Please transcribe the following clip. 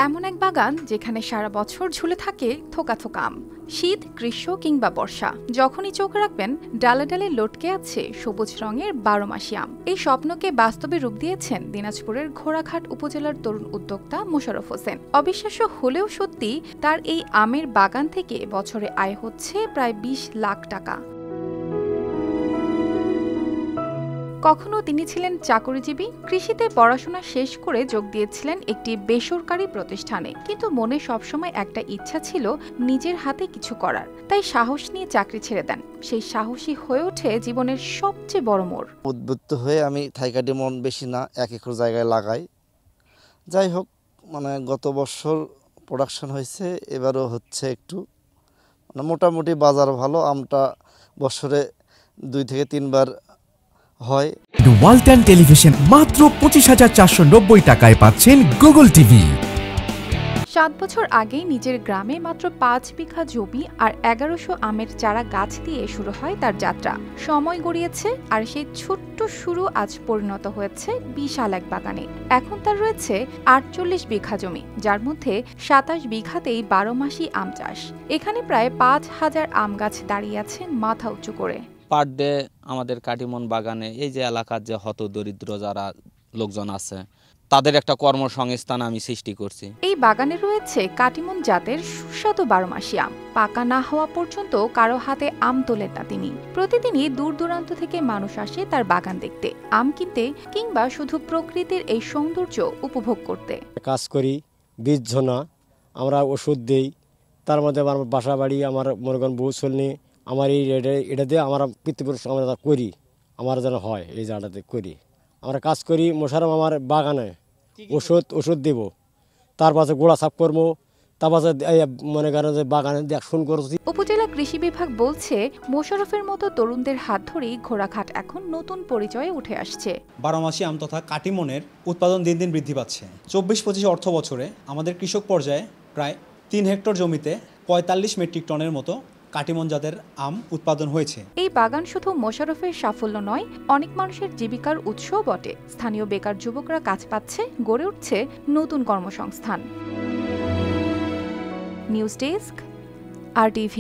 এমন এক বাগান যেখানে সারা বছর ঝুলে থাকে থোকা থোকা আম। শীত, গ্রীষ্ম কিংবা বর্ষা, যখনই চোখ রাখবেন ডালে ডালে লটকে আছে সবুজ রঙের 12 মাসি আম। এই স্বপ্নকে বাস্তবে রূপ দিয়েছেন দিনাজপুরের ঘোড়াঘাট উপজেলার তরুণ উদ্যোক্তা মোশাররফ হোসেন। অবিশ্বাস্য হলেও সত্যি, তার এই আমের বাগান থেকে বছরে আয় হচ্ছে প্রায় 20 লাখ টাকা। কখনো তিনি ছিলেন চাকরিজীবী, কৃষিতে পড়াশোনা শেষ করে যোগ দিয়েছিলেন একটি বেসরকারি প্রতিষ্ঠানে, কিন্তু মনে সবসময় একটা ইচ্ছা ছিল নিজের হাতে কিছু করার। তাই সাহস নিয়ে চাকরি ছেড়ে দেন। সেই সাহসী হয়ে ওঠে জীবনের সবচেয়ে বড় মোড়। উদ্বুদ্ধ হয়ে আমি থাইকাটি মন বেশি না 1 একর জায়গায় লাগাই। যাই হোক, গত বছর প্রোডাকশন হয়েছে, এবারও হচ্ছে একটু মোটামুটি বাজার ভালো। আমটা বছরে 2 থেকে 3 বার হয়। ওয়ালটন টেলিভিশন মাত্র 25,490 টাকায় পাচ্ছেন গুগল টিভি। 7 বছর আগেই নিজের গ্রামে মাত্র 5 বিঘা জমি আর 1100 আমের চারা গাছ দিয়ে শুরু হয় তার যাত্রা। সময় গড়িয়েছে আর সেই ছোট্ট শুরু আজ পরিণত হয়েছে বিশাল এক বাগানে। এখন তার রয়েছে 48 বিঘা জমি, যার মধ্যে 27 বিঘাতেই 12 মাসি আম চাষ। এখানে প্রায় 5000 আম গাছ দাঁড়িয়ে আছে মাথা উঁচু করে। পার ডে আমাদের কাটিমন বাগানে এই যে এলাকার যে হত দরিদ্র যারা লোকজন আছে, তাদের একটা কর্মসংস্থান আমি সৃষ্টি করছি। এই বাগানে রয়েছে কাটিমন জাতের সুস্বাদু 12 মাসি আম। পাকা না হওয়া পর্যন্ত কারো হাতে আম তোলেন না তিনি। প্রতিদিনই দূর দূরান্ত থেকে মানুষ আসে তার বাগান দেখতে, আম কিনতে কিংবা শুধু প্রকৃতির এই সৌন্দর্য উপভোগ করতে। কাজ করি, বীজ ঝোনা, আমরা ওষুধ দেই। তার মধ্যে আমার বাসা বাড়ি, আমার মনে করেন বউ চলনি, আমার এটা দিয়ে আমরা পিতৃপুরুষ আমরা করি, আমার যেন হয় এই জায়গাটাতে করি। আমরা কাজ করি। মোশাররফ আমার বাগানে ওষুধ দেব, তার পাশে গোড়া সাফ করবো, তার পাশে মনে করেন যে বাগানে দেখুন করছি। উপজেলা কৃষি বিভাগ বলছে, মোশাররফের মতো তরুণদের হাত ধরেই ঘোড়াঘাট এখন নতুন পরিচয়ে উঠে আসছে। 12 মাসি আম তথা কাটিমনের উৎপাদন দিন দিন বৃদ্ধি পাচ্ছে। 24-25 অর্থ বছরে আমাদের কৃষক পর্যায়ে প্রায় 3 হেক্টর জমিতে 45 মেট্রিক টনের মতো কাটিমন জাতের আম উৎপাদন হয়েছে। এই বাগান শুধু মোশাররফের সাফল্য নয়, অনেক মানুষের জীবিকার উৎসও বটে। স্থানীয় বেকার যুবকরা কাজ পাচ্ছে, গড়ে উঠছে নতুন কর্মসংস্থান। News desk, RTV।